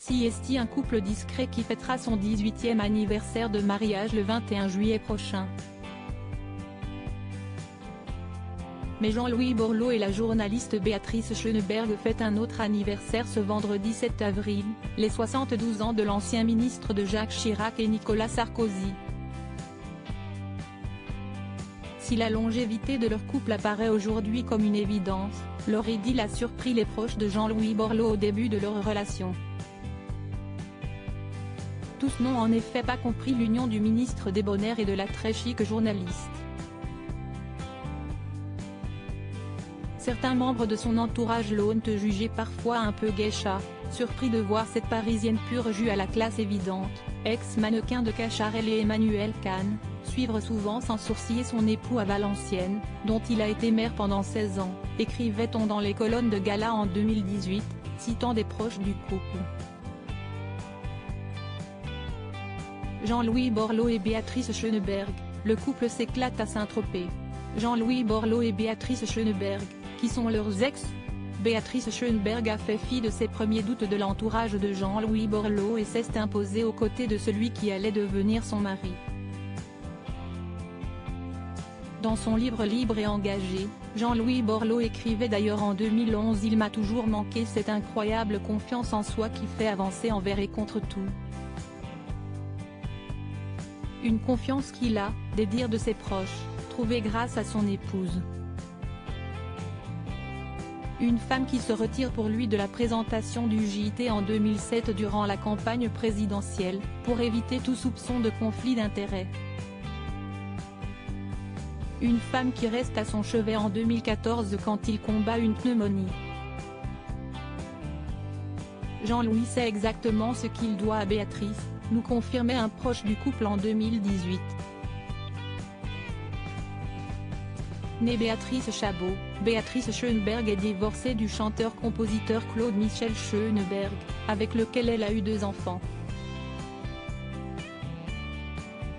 CST, un couple discret qui fêtera son 18e anniversaire de mariage le 21 juillet prochain. Mais Jean-Louis Borloo et la journaliste Béatrice Schoenberg fêtent un autre anniversaire ce vendredi 7 avril, les 72 ans de l'ancien ministre de Jacques Chirac et Nicolas Sarkozy. Si la longévité de leur couple apparaît aujourd'hui comme une évidence, leur idylle a surpris les proches de Jean-Louis Borloo au début de leur relation. Tous n'ont en effet pas compris l'union du ministre débonnaire et de la très chic journaliste. Certains membres de son entourage l'ont jugé parfois un peu geisha, surpris de voir cette Parisienne pure jus à la classe évidente, ex-mannequin de Cacharel et Emmanuel Kahn, suivre souvent sans sourciller son époux à Valenciennes, dont il a été maire pendant 16 ans, écrivait-on dans les colonnes de Gala en 2018, citant des proches du couple. Jean-Louis Borloo et Béatrice Schoenberg, le couple s'éclate à Saint-Tropez. Jean-Louis Borloo et Béatrice Schoenberg, qui sont leurs ex. Béatrice Schoenberg a fait fi de ses premiers doutes de l'entourage de Jean-Louis Borloo et s'est imposée aux côtés de celui qui allait devenir son mari. Dans son livre Libre et engagé, Jean-Louis Borloo écrivait d'ailleurs en 2011 « Il m'a toujours manqué cette incroyable confiance en soi qui fait avancer envers et contre tout. Une confiance qu'il a, des dires de ses proches, trouvée grâce à son épouse. Une femme qui se retire pour lui de la présentation du JT en 2007 durant la campagne présidentielle, pour éviter tout soupçon de conflit d'intérêts. Une femme qui reste à son chevet en 2014 quand il combat une pneumonie. Jean-Louis sait exactement ce qu'il doit à Béatrice, nous confirmait un proche du couple en 2018. Née Béatrice Chabot, Béatrice Schoenberg est divorcée du chanteur-compositeur Claude Michel Schoenberg, avec lequel elle a eu 2 enfants.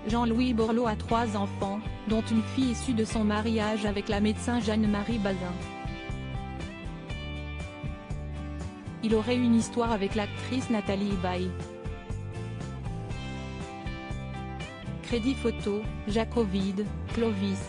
Jean-Louis Borloo a 3 enfants, dont une fille issue de son mariage avec la médecin Jeanne-Marie Bazin. Il aurait une histoire avec l'actrice Nathalie Baye. Crédit photo, Jacques Ovide, Clovis.